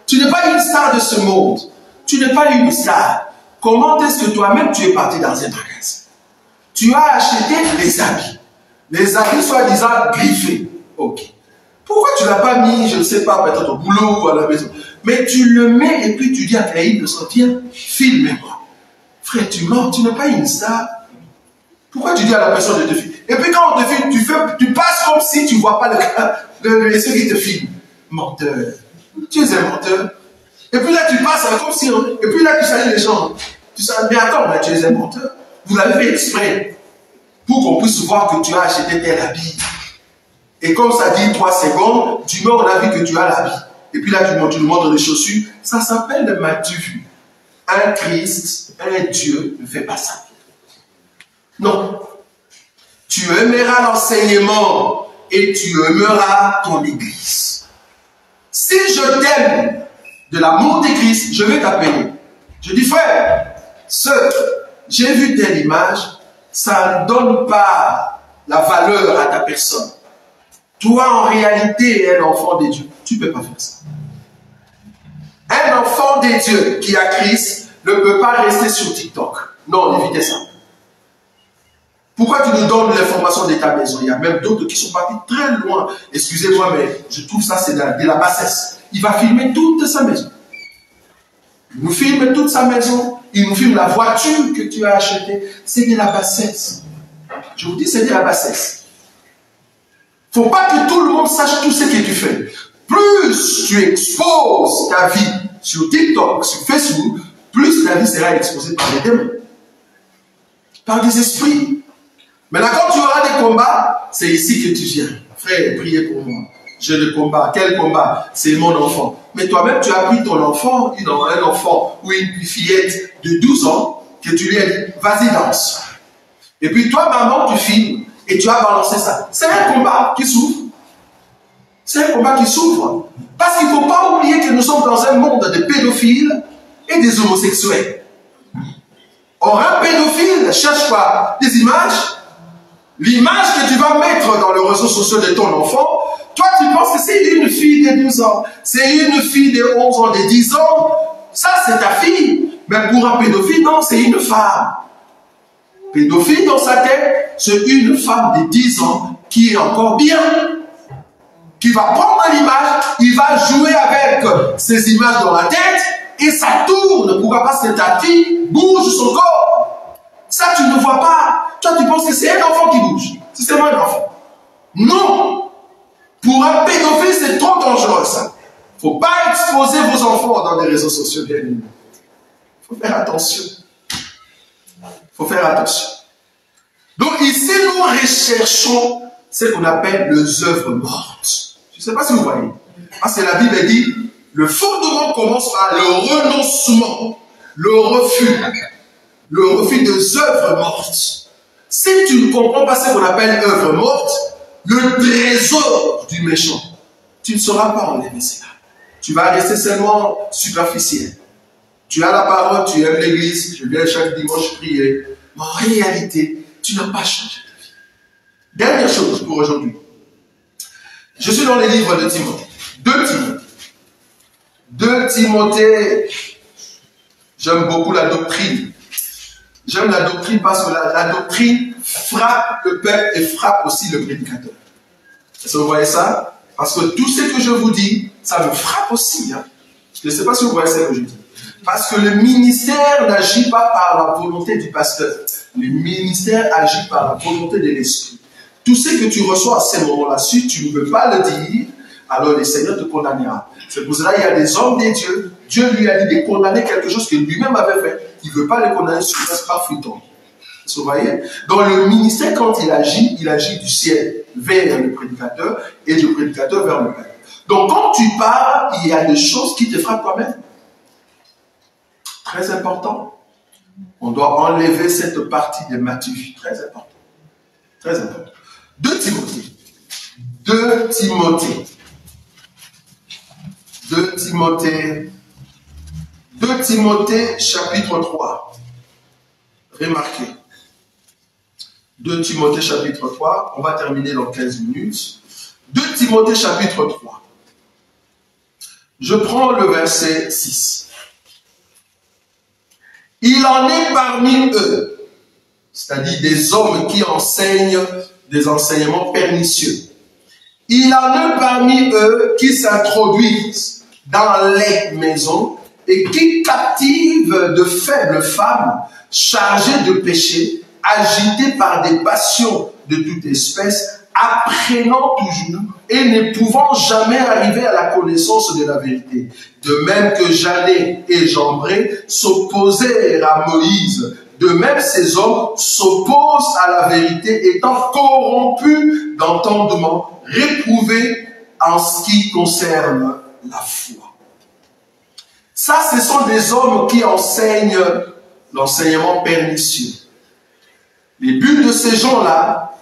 tu n'es pas une star de ce monde, tu n'es pas une star, comment est-ce que toi-même tu es parti dans un magasin? Tu as acheté les habits soi-disant griffés. Ok. Pourquoi tu ne l'as pas mis, je ne sais pas, peut-être au boulot ou à la maison? Mais tu le mets et puis tu dis à Caïn de sortir, filme-moi. Frère, tu mens, tu n'es pas une star. Pourquoi tu dis à la personne de te filmer? Et puis quand on te filme, tu passes comme si tu ne vois pas ceux qui te filment. Menteur. Tu es un menteur. Et puis là, tu passes comme si... Et puis là, tu salues les gens. Tu sais, mais attends, mais tu es un menteur. Vous l'avez fait exprès. Pour qu'on puisse voir que tu as acheté tel habit. Et comme ça dit 3 secondes, tu mets en avis que tu as l'habit. Et puis là, tu nous montres les chaussures. Ça s'appelle le m'as-tu vu? Un Christ, un Dieu ne fait pas ça. Non. Tu aimeras l'enseignement et tu aimeras ton église. Si je t'aime de l'amour de Christ, je vais t'appeler. Je dis, frère, sœur, j'ai vu telle image, ça ne donne pas la valeur à ta personne. Toi, en réalité, es un enfant de Dieu. Tu ne peux pas faire ça. Un enfant de Dieu qui a Christ ne peut pas rester sur TikTok. Non, évitez ça. Pourquoi tu nous donnes l'information de ta maison? Il y a même d'autres qui sont partis très loin. Excusez-moi, mais je trouve ça, c'est de la bassesse. Il va filmer toute sa maison. Il nous filme toute sa maison. Il nous filme la voiture que tu as achetée. C'est de la bassesse. Je vous dis, c'est de la bassesse. Il ne faut pas que tout le monde sache tout ce que tu fais. Plus tu exposes ta vie sur TikTok, sur Facebook, plus ta vie sera exposée par des démons, par des esprits. Maintenant, quand tu auras des combats, c'est ici que tu viens. Frère, priez pour moi. J'ai le combat. Quel combat? C'est mon enfant. Mais toi-même, tu as pris ton enfant, un enfant ou une fillette de 12 ans, que tu lui as dit, vas-y, danse. Et puis toi, maman, tu filmes et tu as balancé ça. C'est un combat qui s'ouvre. C'est un combat qui s'ouvre. Parce qu'il ne faut pas oublier que nous sommes dans un monde de pédophiles et des homosexuels. Or, un pédophile cherche quoi? Des images. L'image que tu vas mettre dans les réseaux sociaux de ton enfant Toi, tu penses que c'est une fille de 12 ans, c'est une fille de 11 ans, de 10 ans. Ça, c'est ta fille. Mais pour un pédophile, non, c'est une femme. Pédophile dans sa tête, c'est une femme de 10 ans qui est encore bien. Qui va prendre l'image, il va jouer avec ces images dans la tête et ça tourne. Pourquoi pas c'est ta fille bouge son corps. Ça, tu ne vois pas. Toi, tu penses que c'est un enfant qui bouge. C'est seulement un enfant. Non. Pour un pédophile, c'est trop dangereux, ça. Il ne faut pas exposer vos enfants dans les réseaux sociaux, bien évidemment. Il faut faire attention. Il faut faire attention. Donc ici, nous recherchons ce qu'on appelle les œuvres mortes. Je ne sais pas si vous voyez. Parce que la Bible dit, le fondement commence par le renoncement, le refus des œuvres mortes. Si tu ne comprends pas ce qu'on appelle œuvres mortes, le trésor du méchant, tu ne sauras pas enlever cela. Tu vas rester seulement superficiel. Tu as la parole, tu aimes l'église, je viens chaque dimanche prier. Mais en réalité, tu n'as pas changé de vie. Dernière chose pour aujourd'hui. Je suis dans les livres de Timothée. 2 Timothée. J'aime beaucoup la doctrine. J'aime la doctrine parce que la doctrine frappe le peuple et frappe aussi le prédicateur. Est-ce que vous voyez ça? Parce que tout ce que je vous dis, ça me frappe aussi. Hein. Je ne sais pas si vous voyez ce que je dis. Parce que le ministère n'agit pas par la volonté du pasteur. Le ministère agit par la volonté de l'esprit. Tout ce que tu reçois à ce moment-là, si tu ne veux pas le dire, alors le Seigneur te condamnera. C'est pour cela qu'il y a des hommes de Dieu. Dieu lui a dit de condamner quelque chose que lui-même avait fait. Il ne veut pas le condamner sur place par fruitant. Vous voyez? Dans le ministère, quand il agit du ciel vers le prédicateur et du prédicateur vers le peuple. Donc quand tu parles, il y a des choses qui te frappent toi-même. Très important. On doit enlever cette partie de Matthieu. Très important. Très important. 2 Timothée. 2 Timothée. 2 Timothée. 2 Timothée, chapitre 3. Remarquez. 2 Timothée, chapitre 3. On va terminer dans 15 minutes. 2 Timothée, chapitre 3. Je prends le verset 6. Il en est parmi eux, c'est-à-dire des hommes qui enseignent des enseignements pernicieux. Il en est parmi eux qui s'introduisent dans les maisons et qui captivent de faibles femmes chargées de péché, agitées par des passions de toute espèce, apprenant toujours et ne pouvant jamais arriver à la connaissance de la vérité. De même que Janné et Jambres s'opposèrent à Moïse, de même ces hommes s'opposent à la vérité, étant corrompus d'entendement, réprouvés en ce qui concerne la foi. Ça, ce sont des hommes qui enseignent l'enseignement pernicieux. Les buts de ces gens-là,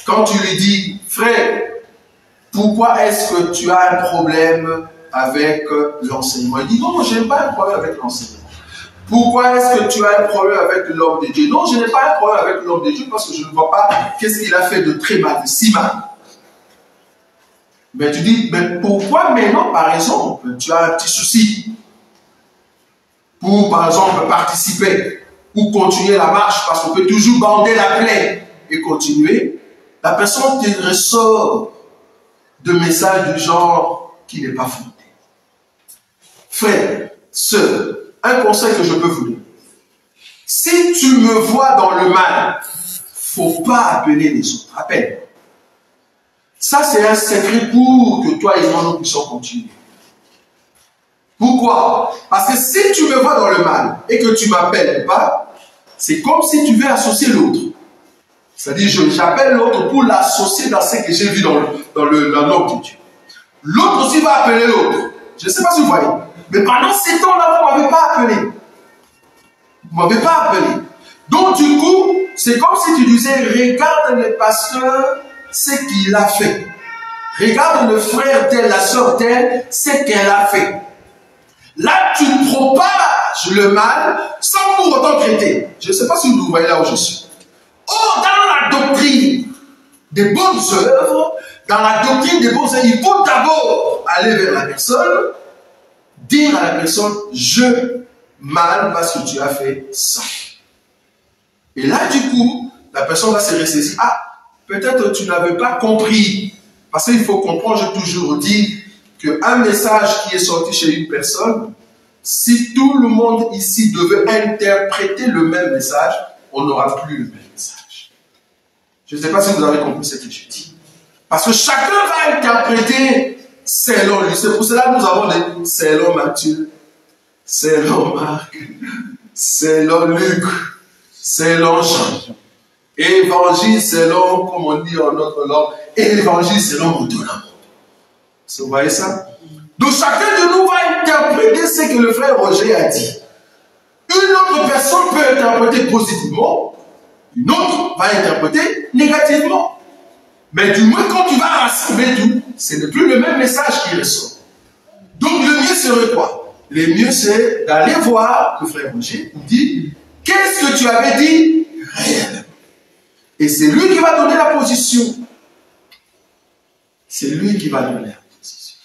quand tu lui dis, frère, pourquoi est-ce que tu as un problème avec l'enseignement? Il dit, non, je n'ai pas un problème avec l'enseignement. Pourquoi est-ce que tu as un problème avec l'homme de Dieu? Non, je n'ai pas un problème avec l'homme de Dieu parce que je ne vois pas qu'est-ce qu'il a fait de très mal, de si mal. Mais tu dis, mais pourquoi maintenant, par exemple, tu as un petit souci pour, par exemple, participer ou continuer la marche parce qu'on peut toujours bander la plaie et continuer. La personne te ressort de messages du genre qui n'est pas fondé. Frère, sœur, un conseil que je peux vous donner. Si tu me vois dans le mal, il ne faut pas appeler les autres. Appelle. Ça, c'est un secret pour que toi et moi, nous puissions continuer. Pourquoi? Parce que si tu me vois dans le mal et que tu ne m'appelles pas, c'est comme si tu veux associer l'autre. C'est-à-dire, j'appelle l'autre pour l'associer dans ce que j'ai vu dans l'homme de Dieu. L'autre aussi va appeler l'autre. Je ne sais pas si vous voyez. Mais pendant ces temps-là, vous ne m'avez pas appelé. Vous ne m'avez pas appelé. Donc, du coup, c'est comme si tu disais, regarde le pasteur, ce qu'il a fait. Regarde le frère tel, la soeur telle, ce qu'elle a fait. Là, tu propages le mal sans pour autant traiter. Je ne sais pas si vous voyez là où je suis. Or, dans la doctrine des bonnes œuvres, Dans la doctrine des bons enseignants, il faut d'abord aller vers la personne, dire à la personne, je mal parce que tu as fait ça. Et là, du coup, la personne va se ressaisir. Ah, peut-être tu n'avais pas compris. Parce qu'il faut comprendre, j'ai toujours dit, qu'un message qui est sorti chez une personne, si tout le monde ici devait interpréter le même message, on n'aura plus le même message. Je ne sais pas si vous avez compris ce que je dis. Parce que chacun va interpréter selon lui. C'est pour cela que nous avons des selon Matthieu, selon Marc, selon Luc, selon Jean. Évangile selon, comme on dit en notre langue, évangile selon mon don. Vous voyez ça? Donc chacun de nous va interpréter ce que le frère Roger a dit. Une autre personne peut interpréter positivement, une autre va interpréter négativement. Mais du moins, quand tu vas rassembler tout, ce n'est plus le même message qui ressort. Donc le mieux serait quoi? Le mieux c'est d'aller voir le frère Roger et dire, qu'est-ce que tu avais dit réellement? Et c'est lui qui va donner la position. C'est lui qui va donner la position.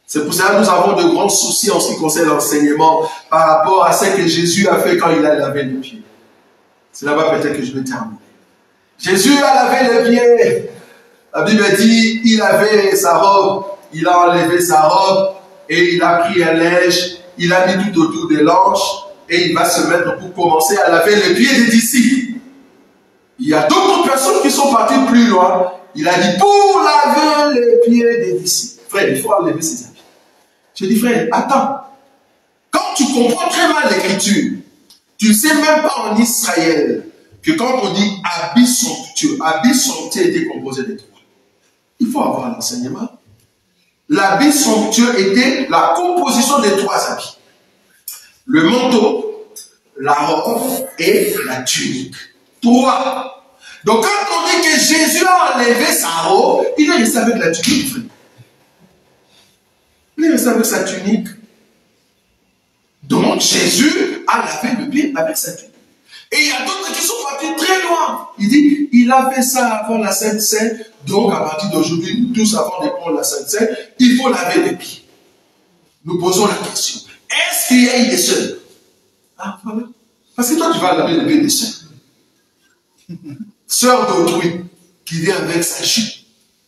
C'est pour ça que nous avons de grands soucis en ce qui concerne l'enseignement par rapport à ce que Jésus a fait quand il a lavé les pieds. C'est là-bas peut-être que je vais terminer. Jésus a lavé les pieds. La Bible dit, il avait sa robe, il a enlevé sa robe et il a pris un linge, il a mis tout autour des hanches et il va se mettre pour commencer à laver les pieds des disciples. Il y a d'autres personnes qui sont parties plus loin. Il a dit, pour laver les pieds des disciples. Frère, il faut enlever ses habits. Je dis, frère, attends. Quand tu comprends très mal l'écriture, tu ne sais même pas en Israël que quand on dit habit somptueux était composé de trois. Il faut avoir l'enseignement. L'habit somptueux était la composition des trois habits. Le manteau, la robe et la tunique. Trois. Donc quand on dit que Jésus a enlevé sa robe, il est resté avec la tunique. Il est resté avec sa tunique. Donc Jésus a lavé le pied avec sa tunique. Et il y a d'autres qui sont partis très loin. Il dit, il a fait ça avant la Sainte Seine. Donc à partir d'aujourd'hui, nous tous avant de prendre la Sainte Seine, il faut laver les pieds. Nous posons la question. Est-ce qu'il y a des sœurs? Ah voilà. Parce que toi tu vas laver les pieds des sœurs. Sœur d'autrui qui vient avec sa jupe.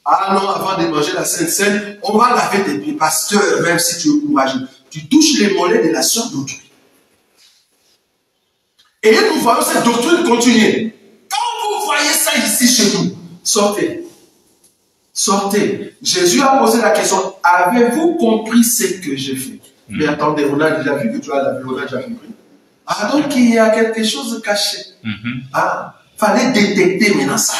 Ah non, avant de manger la Sainte Seine, on va laver tes pieds. Pasteur, même si tu es courageux, tu touches les mollets de la sœur d'autrui. Et nous voyons cette doctrine continuer. Quand vous voyez ça ici chez nous, sortez. Sortez. Jésus a posé la question, avez-vous compris ce que j'ai fait? Mais attendez, on a déjà vu que tu as lavé, on a déjà compris. Ah, donc il y a quelque chose de caché. Ah, fallait détecter maintenant ça.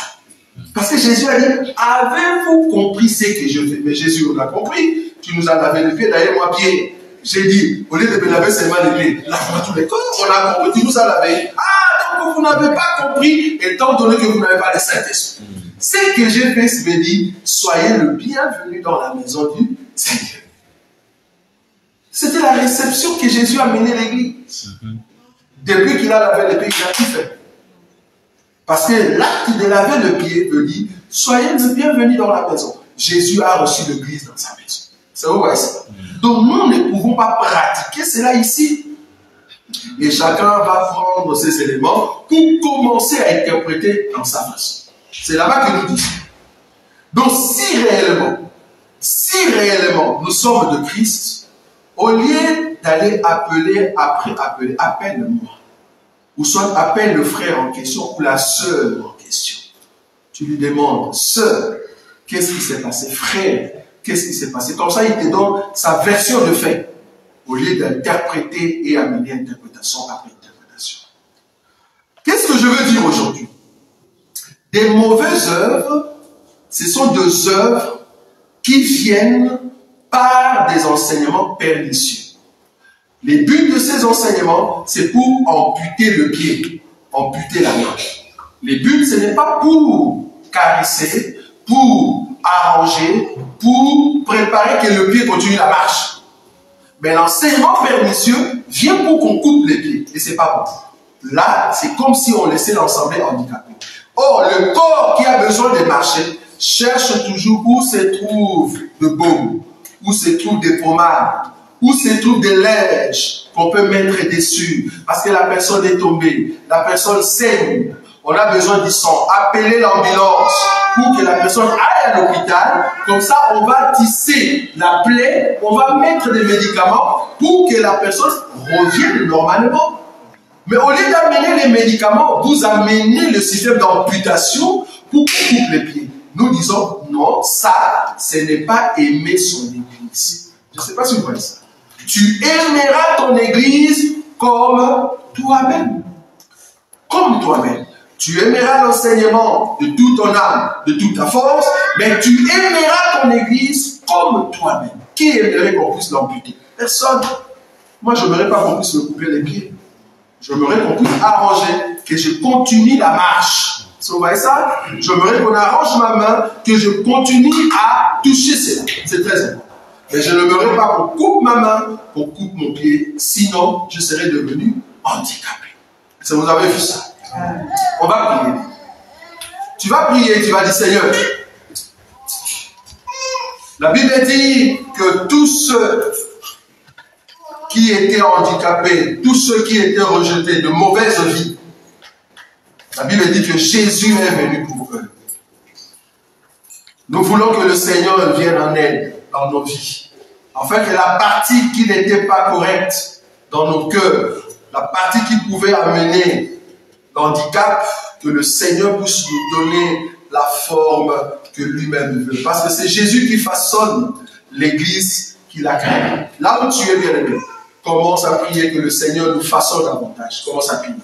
Parce que Jésus a dit, avez-vous compris ce que je fais? Mais Jésus, on a compris. Tu nous as lavé les pieds, d'ailleurs moi pied. J'ai dit, au lieu de me laver seulement les pieds, lave-moi tous les corps. On a compris, tu nous as lavé. Ah, donc vous n'avez pas compris, étant donné que vous n'avez pas le Saint-Esprit. Ce que j'ai fait, c'est de dire, soyez le bienvenu dans la maison du Seigneur. C'était la réception que Jésus a menée l'église. Depuis qu'il a lavé les pieds, il a tout fait. Parce que l'acte de laver le pied veut dire, soyez le bienvenu dans la maison. Jésus a reçu l'église dans sa maison. C'est vrai ça. Donc nous ne pouvons pas pratiquer cela ici. Et chacun va prendre ces éléments pour commencer à interpréter dans sa façon. C'est là-bas que nous disons. Donc si réellement nous sommes de Christ, au lieu d'aller appeler après appeler, appelle-moi. Ou soit appelle le frère en question ou la sœur en question. Tu lui demandes, sœur, qu'est-ce qui s'est passé? Frère, qu'est-ce qui s'est passé? Comme ça, il te donne sa version de fait, au lieu d'interpréter et amener interprétation après interprétation. Qu'est-ce que je veux dire aujourd'hui? Des mauvaises œuvres, ce sont des œuvres qui viennent par des enseignements pernicieux. Les buts de ces enseignements, c'est pour amputer le pied, amputer la main. Les buts, ce n'est pas pour caresser, pour arranger, pour préparer que le pied continue la marche. Mais l'enseignement pernicieux vient pour qu'on coupe les pieds. Et ce n'est pas bon. Là, c'est comme si on laissait l'ensemble handicapé. Or, le corps qui a besoin de marcher cherche toujours où se trouve de baume, où se trouve des pommades, où se trouve des lèges qu'on peut mettre dessus, parce que la personne est tombée, la personne saigne, on a besoin du sang. Appelez l'ambulance pour que la personne aille à l'hôpital, comme ça on va tisser la plaie, on va mettre des médicaments pour que la personne revienne normalement. Mais au lieu d'amener les médicaments, vous amenez le système d'amputation pour qu'on coupe les pieds. Nous disons, non, ça, ce n'est pas aimer son église. Je ne sais pas si vous voyez ça. Tu aimeras ton église comme toi-même. Comme toi-même. Tu aimeras l'enseignement de toute ton âme, de toute ta force, mais tu aimeras ton église comme toi-même. Qui aimerait qu'on puisse l'amputer? Personne. Moi, je n'aimerais pas qu'on puisse me couper les pieds. J'aimerais qu'on puisse arranger, que je continue la marche. Vous voyez ça? J'aimerais qu'on arrange ma main, que je continue à toucher cela. C'est très important. Mais je n'aimerais pas qu'on coupe ma main, qu'on coupe mon pied, sinon je serais devenu handicapé. Ça, vous avez vu ça? On va prier. Tu vas prier, tu vas dire, Seigneur, la Bible dit que tous ceux qui étaient handicapés, tous ceux qui étaient rejetés de mauvaise vie, la Bible dit que Jésus est venu pour eux. Nous voulons que le Seigneur vienne en aide dans nos vies. Afin que la partie qui n'était pas correcte dans nos cœurs, la partie qui pouvait amener l'handicap, que le Seigneur puisse nous donner la forme que lui-même veut. Parce que c'est Jésus qui façonne l'église qu'il a créée. Là où tu es bien aimé, commence à prier que le Seigneur nous façonne davantage. Commence à prier.